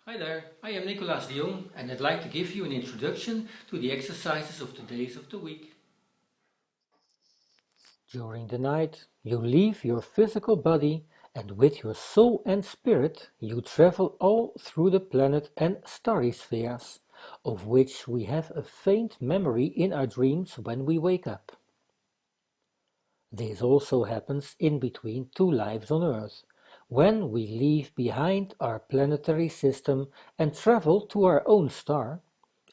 Hi there, I am Nicolas de Jong and I'd like to give you an introduction to the exercises of the days of the week. During the night, you leave your physical body and with your soul and spirit you travel all through the planet and starry spheres, of which we have a faint memory in our dreams when we wake up. This also happens in between two lives on Earth, when we leave behind our planetary system and travel to our own star,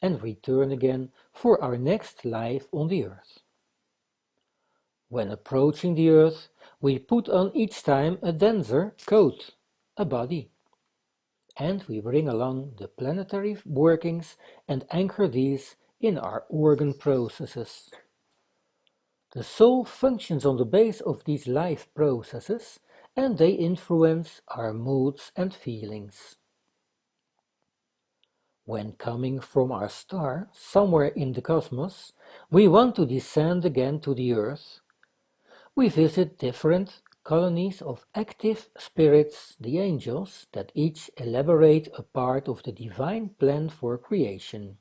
and return again for our next life on the Earth. When approaching the Earth, we put on each time a denser coat, a body, and we bring along the planetary workings and anchor these in our organ processes. The soul functions on the base of these life processes, and they influence our moods and feelings. When coming from our star, somewhere in the cosmos, we want to descend again to the Earth. We visit different colonies of active spirits, the angels, that each elaborate a part of the divine plan for creation.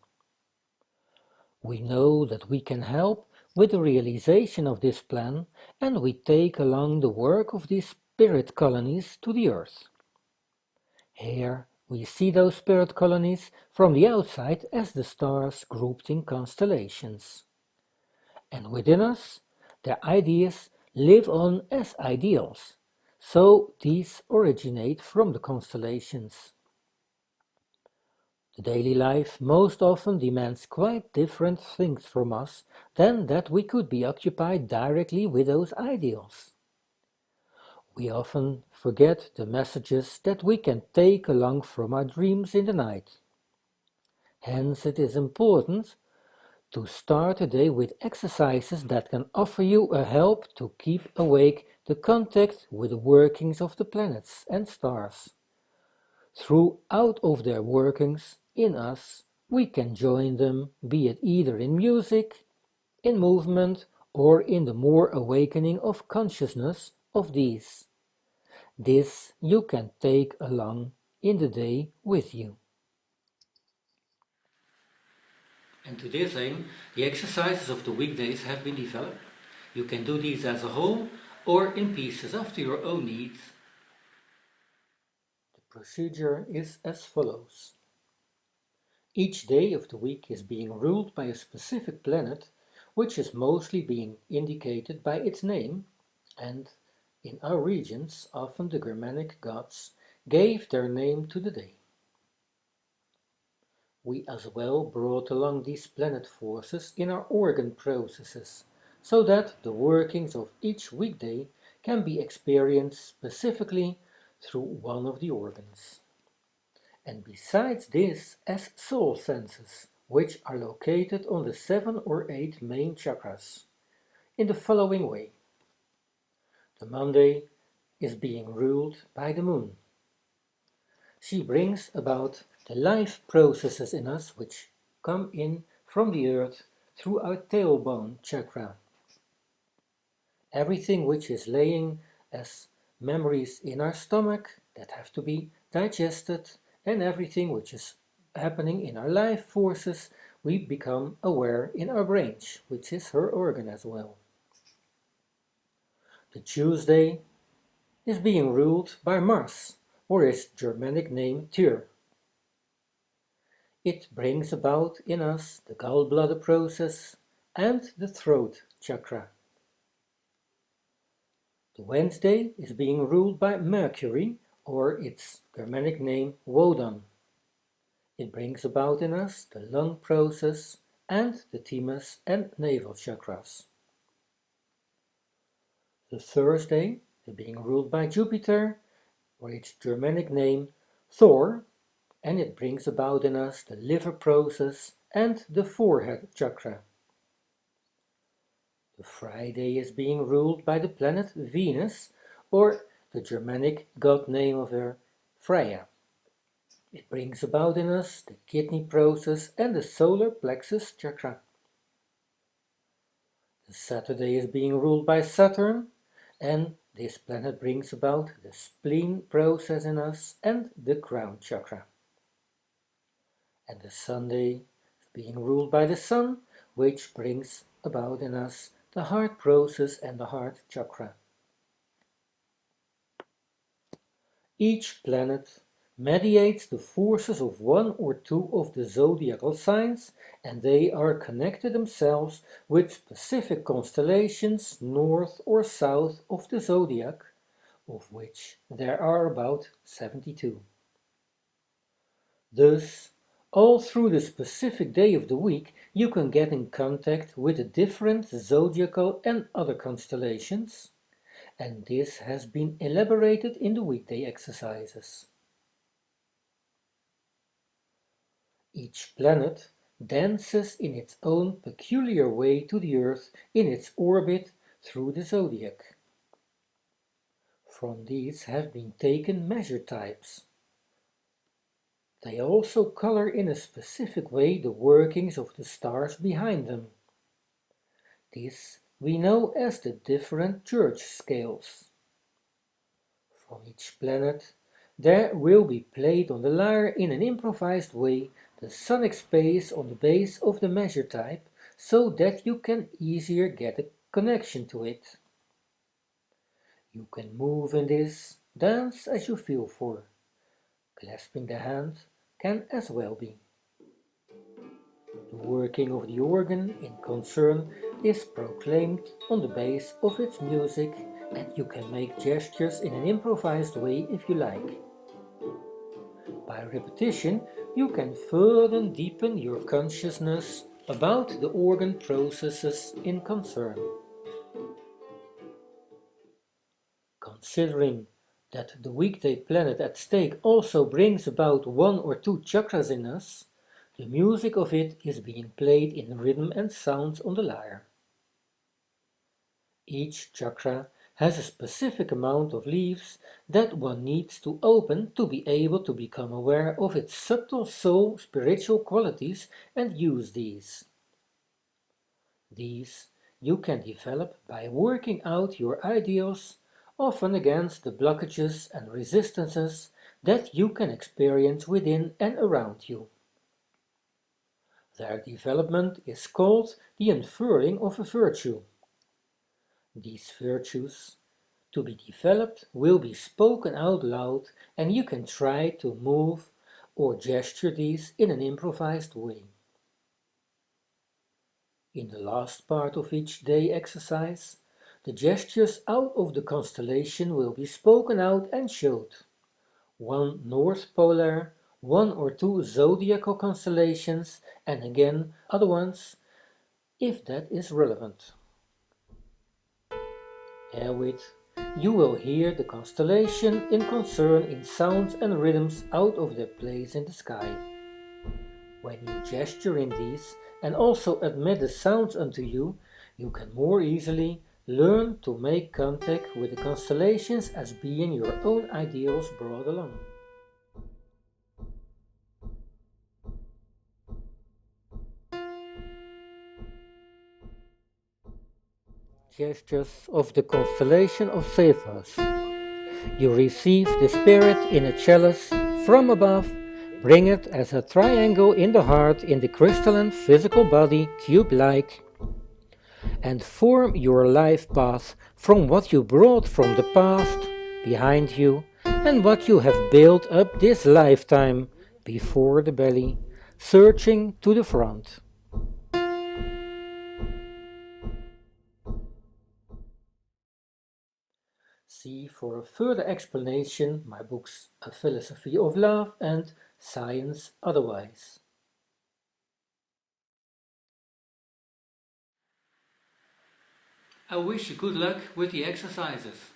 We know that we can help with the realization of this plan, and we take along the work of these spirit colonies to the earth. Here we see those spirit colonies from the outside as the stars grouped in constellations. And within us, their ideas live on as ideals, so these originate from the constellations. The daily life most often demands quite different things from us than that we could be occupied directly with those ideals. We often forget the messages that we can take along from our dreams in the night. Hence it is important to start a day with exercises that can offer you a help to keep awake the contact with the workings of the planets and stars. Throughout of their workings in us, we can join them, be it either in music, in movement, or in the more awakening of consciousness of these. This you can take along in the day with you. And to this aim, the exercises of the weekdays have been developed. You can do these as a whole or in pieces after your own needs. The procedure is as follows. Each day of the week is being ruled by a specific planet, which is mostly being indicated by its name, and in our regions often the Germanic gods gave their name to the day. We as well brought along these planet forces in our organ processes, so that the workings of each weekday can be experienced specifically through one of the organs. And besides this, as soul senses, which are located on the 7 or 8 main chakras, in the following way. The Monday is being ruled by the moon. She brings about the life processes in us which come in from the earth through our tailbone chakra. Everything which is laying as memories in our stomach that have to be digested, and everything which is happening in our life forces we become aware in our brains, which is her organ as well. The Tuesday is being ruled by Mars, or its Germanic name Tyr. It brings about in us the gallbladder process and the throat chakra. The Wednesday is being ruled by Mercury, or its Germanic name Wodan. It brings about in us the lung process and the thymus and navel chakras. The Thursday is being ruled by Jupiter, or its Germanic name Thor, and it brings about in us the liver process and the forehead chakra. The Friday is being ruled by the planet Venus, or the Germanic god name of her, Freya. It brings about in us the kidney process and the solar plexus chakra. The Saturday is being ruled by Saturn, and this planet brings about the spleen process in us and the crown chakra. and the Sunday is being ruled by the sun, which brings about in us the heart process and the heart chakra. Each planet mediates the forces of one or two of the zodiacal signs, and they are connected themselves with specific constellations north or south of the zodiac, of which there are about 72. Thus, all through the specific day of the week, you can get in contact with the different zodiacal and other constellations, and this has been elaborated in the weekday exercises. Each planet dances in its own peculiar way to the Earth in its orbit through the zodiac. From these have been taken measure types. They also color in a specific way the workings of the stars behind them. This we know as the different church scales. From each planet there will be played on the lyre in an improvised way the sonic space on the base of the measure type so that you can easier get a connection to it. You can move in this dance as you feel for. Clasping the hand can as well be. The working of the organ in concern is proclaimed on the base of its music, and you can make gestures in an improvised way if you like. By repetition, you can further deepen your consciousness about the organ processes in concern. Considering that the weekday planet at stake also brings about one or two chakras in us, the music of it is being played in rhythm and sounds on the lyre. Each chakra has a specific amount of leaves that one needs to open to be able to become aware of its subtle soul spiritual qualities and use these. These you can develop by working out your ideals, often against the blockages and resistances that you can experience within and around you. Their development is called the unfurling of a virtue. These virtues to be developed will be spoken out loud, and you can try to move or gesture these in an improvised way. In the last part of each day exercise, the gestures out of the constellation will be spoken out and showed. One North Polar, one or two zodiacal constellations, and again other ones, if that is relevant. Herewith, you will hear the constellation in concern in sounds and rhythms out of their place in the sky. When you gesture in these and also admit the sounds unto you, you can more easily learn to make contact with the constellations as being your own ideals brought along. Gestures of the constellation of Cephas. You receive the spirit in a chalice from above, bring it as a triangle in the heart in the crystalline physical body, cube-like, and form your life path from what you brought from the past, behind you, and what you have built up this lifetime, before the belly, searching to the front. See for a further explanation my books A Philosophy of Love and Science Otherwise. I wish you good luck with the exercises.